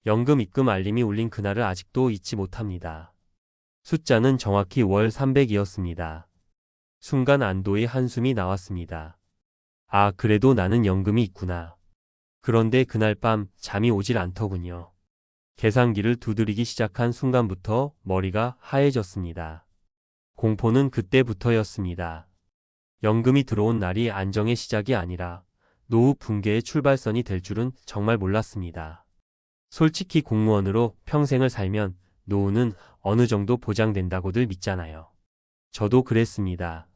연금 입금 알림이 울린 그날을 아직도 잊지 못합니다. 숫자는 정확히 월 300이었습니다. 순간 안도의 한숨이 나왔습니다. 아, 그래도 나는 연금이 있구나. 그런데 그날 밤 잠이 오질 않더군요. 계산기를 두드리기 시작한 순간부터 머리가 하얘졌습니다. 공포는 그때부터였습니다. 연금이 들어온 날이 안정의 시작이 아니라 노후 붕괴의 출발선이 될 줄은 정말 몰랐습니다. 솔직히 공무원으로 평생을 살면 노후는 어느 정도 보장된다고들 믿잖아요. 저도 그랬습니다.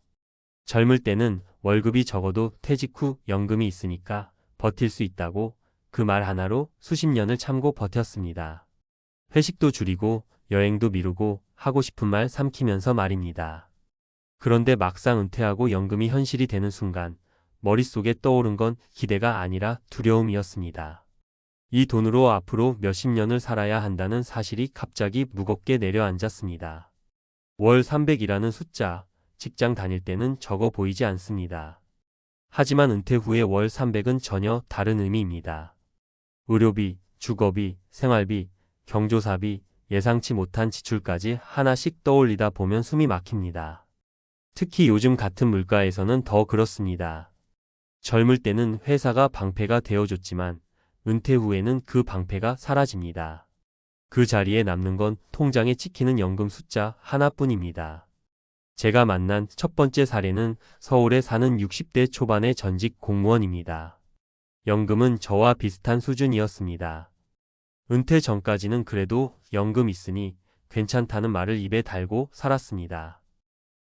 젊을 때는 월급이 적어도 퇴직 후 연금이 있으니까 버틸 수 있다고 그 말 하나로 수십 년을 참고 버텼습니다. 회식도 줄이고 여행도 미루고 하고 싶은 말 삼키면서 말입니다. 그런데 막상 은퇴하고 연금이 현실이 되는 순간 머릿속에 떠오른 건 기대가 아니라 두려움이었습니다. 이 돈으로 앞으로 몇십 년을 살아야 한다는 사실이 갑자기 무겁게 내려앉았습니다. 월 300이라는 숫자, 직장 다닐 때는 적어 보이지 않습니다. 하지만 은퇴 후의 월 300은 전혀 다른 의미입니다. 의료비, 주거비, 생활비, 경조사비, 예상치 못한 지출까지 하나씩 떠올리다 보면 숨이 막힙니다. 특히 요즘 같은 물가에서는 더 그렇습니다. 젊을 때는 회사가 방패가 되어줬지만 은퇴 후에는 그 방패가 사라집니다. 그 자리에 남는 건 통장에 찍히는 연금 숫자 하나뿐입니다. 제가 만난 첫 번째 사례는 서울에 사는 60대 초반의 전직 공무원입니다. 연금은 저와 비슷한 수준이었습니다. 은퇴 전까지는 그래도 연금 있으니 괜찮다는 말을 입에 달고 살았습니다.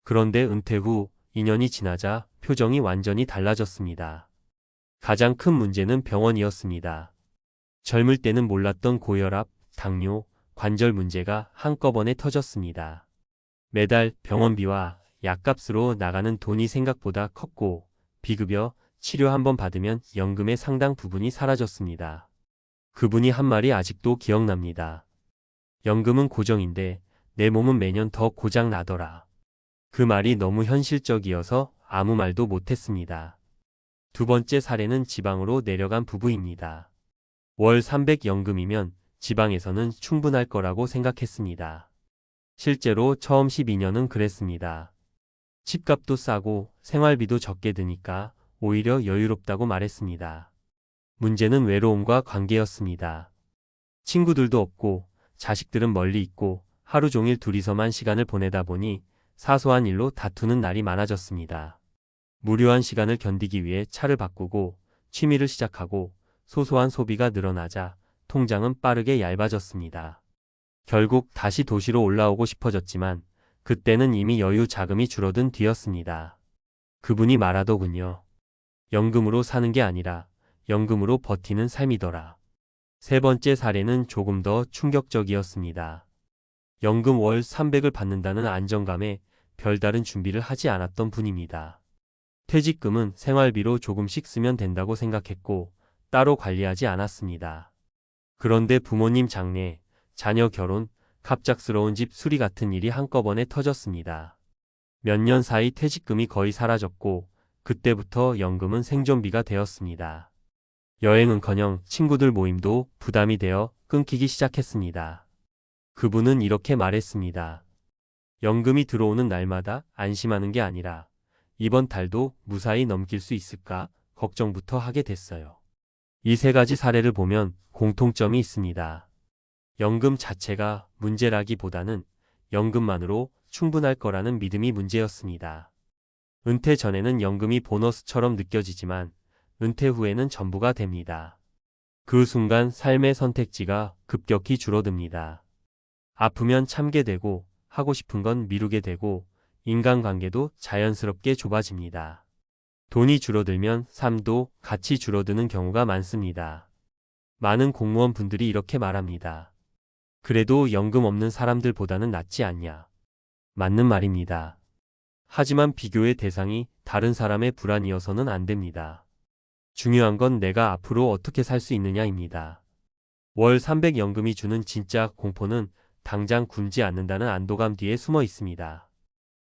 그런데 은퇴 후 2년이 지나자 표정이 완전히 달라졌습니다. 가장 큰 문제는 병원이었습니다. 젊을 때는 몰랐던 고혈압, 당뇨, 관절 문제가 한꺼번에 터졌습니다. 매달 병원비와 약값으로 나가는 돈이 생각보다 컸고 비급여, 치료 한번 받으면 연금의 상당 부분이 사라졌습니다. 그분이 한 말이 아직도 기억납니다. 연금은 고정인데 내 몸은 매년 더 고장 나더라. 그 말이 너무 현실적이어서 아무 말도 못했습니다. 두 번째 사례는 지방으로 내려간 부부입니다. 월 300 연금이면 지방에서는 충분할 거라고 생각했습니다. 실제로 처음 12년은 그랬습니다. 집값도 싸고 생활비도 적게 드니까 오히려 여유롭다고 말했습니다. 문제는 외로움과 관계였습니다. 친구들도 없고 자식들은 멀리 있고 하루 종일 둘이서만 시간을 보내다 보니 사소한 일로 다투는 날이 많아졌습니다. 무료한 시간을 견디기 위해 차를 바꾸고 취미를 시작하고 소소한 소비가 늘어나자 통장은 빠르게 얇아졌습니다. 결국 다시 도시로 올라오고 싶어졌지만 그때는 이미 여유 자금이 줄어든 뒤였습니다. 그분이 말하더군요. 연금으로 사는 게 아니라 연금으로 버티는 삶이더라. 세 번째 사례는 조금 더 충격적이었습니다. 연금 월 300을 받는다는 안정감에 별다른 준비를 하지 않았던 분입니다. 퇴직금은 생활비로 조금씩 쓰면 된다고 생각했고 따로 관리하지 않았습니다. 그런데 부모님 장례, 자녀 결혼, 갑작스러운 집 수리 같은 일이 한꺼번에 터졌습니다. 몇 년 사이 퇴직금이 거의 사라졌고 그때부터 연금은 생존비가 되었습니다. 여행은커녕 친구들 모임도 부담이 되어 끊기기 시작했습니다. 그분은 이렇게 말했습니다. 연금이 들어오는 날마다 안심하는 게 아니라 이번 달도 무사히 넘길 수 있을까 걱정부터 하게 됐어요. 이 세 가지 사례를 보면 공통점이 있습니다. 연금 자체가 문제라기보다는 연금만으로 충분할 거라는 믿음이 문제였습니다. 은퇴 전에는 연금이 보너스처럼 느껴지지만 은퇴 후에는 전부가 됩니다. 그 순간 삶의 선택지가 급격히 줄어듭니다. 아프면 참게 되고 하고 싶은 건 미루게 되고 인간관계도 자연스럽게 좁아집니다. 돈이 줄어들면 삶도 같이 줄어드는 경우가 많습니다. 많은 공무원 분들이 이렇게 말합니다. 그래도 연금 없는 사람들보다는 낫지 않냐. 맞는 말입니다. 하지만 비교의 대상이 다른 사람의 불안이어서는 안 됩니다. 중요한 건 내가 앞으로 어떻게 살 수 있느냐입니다. 월 300 연금이 주는 진짜 공포는 당장 굶지 않는다는 안도감 뒤에 숨어 있습니다.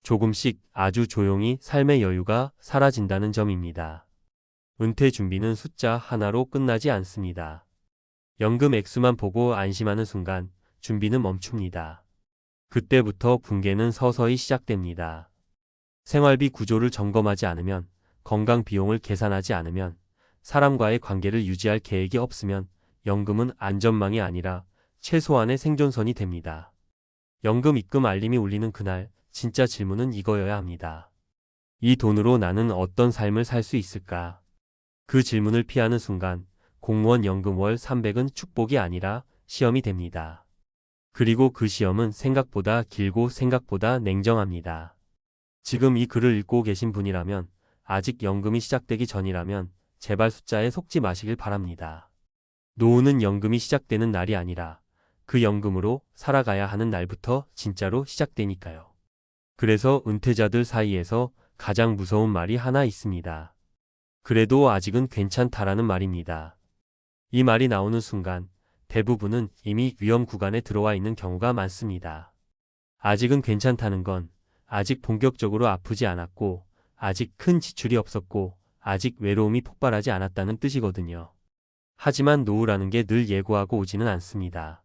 조금씩 아주 조용히 삶의 여유가 사라진다는 점입니다. 은퇴 준비는 숫자 하나로 끝나지 않습니다. 연금 액수만 보고 안심하는 순간 준비는 멈춥니다. 그때부터 붕괴는 서서히 시작됩니다. 생활비 구조를 점검하지 않으면, 건강 비용을 계산하지 않으면, 사람과의 관계를 유지할 계획이 없으면 연금은 안전망이 아니라 최소한의 생존선이 됩니다. 연금 입금 알림이 울리는 그날 진짜 질문은 이거여야 합니다. 이 돈으로 나는 어떤 삶을 살 수 있을까? 그 질문을 피하는 순간 공무원 연금 월 300은 축복이 아니라 시험이 됩니다. 그리고 그 시험은 생각보다 길고 생각보다 냉정합니다. 지금 이 글을 읽고 계신 분이라면, 아직 연금이 시작되기 전이라면 제발 숫자에 속지 마시길 바랍니다. 노후는 연금이 시작되는 날이 아니라 그 연금으로 살아가야 하는 날부터 진짜로 시작되니까요. 그래서 은퇴자들 사이에서 가장 무서운 말이 하나 있습니다. 그래도 아직은 괜찮다라는 말입니다. 이 말이 나오는 순간 대부분은 이미 위험 구간에 들어와 있는 경우가 많습니다. 아직은 괜찮다는 건 아직 본격적으로 아프지 않았고, 아직 큰 지출이 없었고, 아직 외로움이 폭발하지 않았다는 뜻이거든요. 하지만 노후라는 게 늘 예고하고 오지는 않습니다.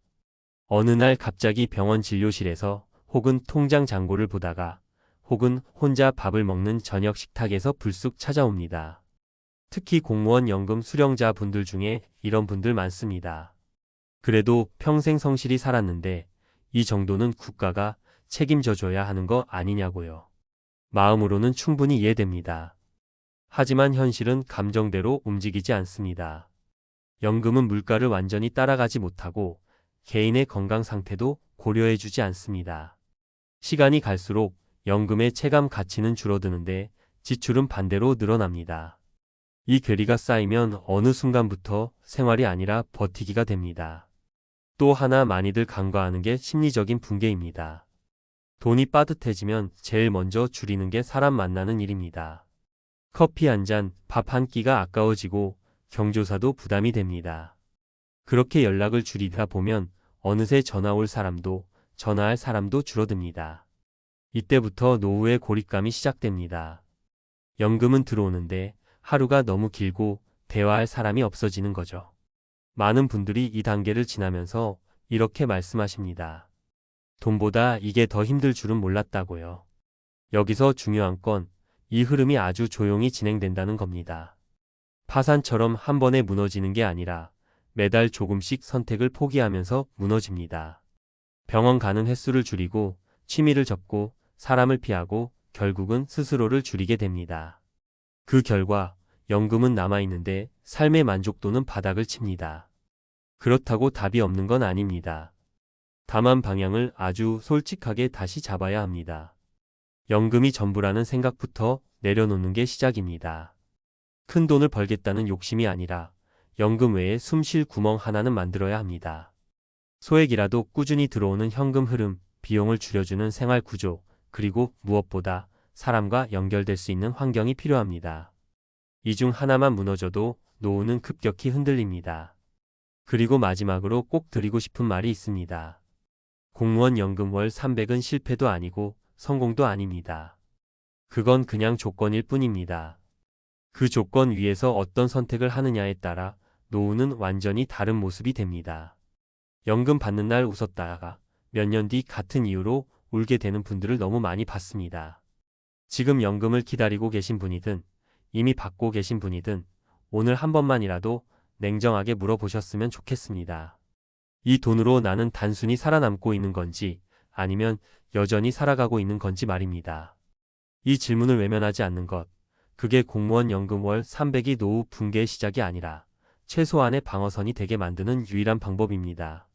어느 날 갑자기 병원 진료실에서 혹은 통장 잔고를 보다가 혹은 혼자 밥을 먹는 저녁 식탁에서 불쑥 찾아옵니다. 특히 공무원 연금 수령자 분들 중에 이런 분들 많습니다. 그래도 평생 성실히 살았는데 이 정도는 국가가 책임져 줘야 하는 거 아니냐고요. 마음으로는 충분히 이해됩니다. 하지만 현실은 감정대로 움직이지 않습니다. 연금은 물가를 완전히 따라가지 못하고 개인의 건강 상태도 고려해주지 않습니다. 시간이 갈수록 연금의 체감 가치는 줄어드는데 지출은 반대로 늘어납니다. 이 괴리가 쌓이면 어느 순간부터 생활이 아니라 버티기가 됩니다. 또 하나 많이들 간과하는 게 심리적인 붕괴입니다. 돈이 빠듯해지면 제일 먼저 줄이는 게 사람 만나는 일입니다. 커피 한 잔, 밥 한 끼가 아까워지고 경조사도 부담이 됩니다. 그렇게 연락을 줄이다 보면 어느새 전화 올 사람도 전화할 사람도 줄어듭니다. 이때부터 노후의 고립감이 시작됩니다. 연금은 들어오는데 하루가 너무 길고 대화할 사람이 없어지는 거죠. 많은 분들이 이 단계를 지나면서 이렇게 말씀하십니다. 돈보다 이게 더 힘들 줄은 몰랐다고요. 여기서 중요한 건 이 흐름이 아주 조용히 진행된다는 겁니다. 파산처럼 한 번에 무너지는 게 아니라 매달 조금씩 선택을 포기하면서 무너집니다. 병원 가는 횟수를 줄이고 취미를 접고 사람을 피하고 결국은 스스로를 줄이게 됩니다. 그 결과 연금은 남아있는데 삶의 만족도는 바닥을 칩니다. 그렇다고 답이 없는 건 아닙니다. 다만 방향을 아주 솔직하게 다시 잡아야 합니다. 연금이 전부라는 생각부터 내려놓는 게 시작입니다. 큰 돈을 벌겠다는 욕심이 아니라 연금 외에 숨 쉴 구멍 하나는 만들어야 합니다. 소액이라도 꾸준히 들어오는 현금 흐름, 비용을 줄여주는 생활 구조, 그리고 무엇보다 사람과 연결될 수 있는 환경이 필요합니다. 이 중 하나만 무너져도 노후는 급격히 흔들립니다. 그리고 마지막으로 꼭 드리고 싶은 말이 있습니다. 공무원 연금 월 300은 실패도 아니고 성공도 아닙니다. 그건 그냥 조건일 뿐입니다. 그 조건 위에서 어떤 선택을 하느냐에 따라 노후는 완전히 다른 모습이 됩니다. 연금 받는 날 웃었다가 몇 년 뒤 같은 이유로 울게 되는 분들을 너무 많이 봤습니다. 지금 연금을 기다리고 계신 분이든 이미 받고 계신 분이든 오늘 한 번만이라도 냉정하게 물어보셨으면 좋겠습니다. 이 돈으로 나는 단순히 살아남고 있는 건지 아니면 여전히 살아가고 있는 건지 말입니다. 이 질문을 외면하지 않는 것, 그게 공무원 연금 월 300이 노후 붕괴의 시작이 아니라 최소한의 방어선이 되게 만드는 유일한 방법입니다.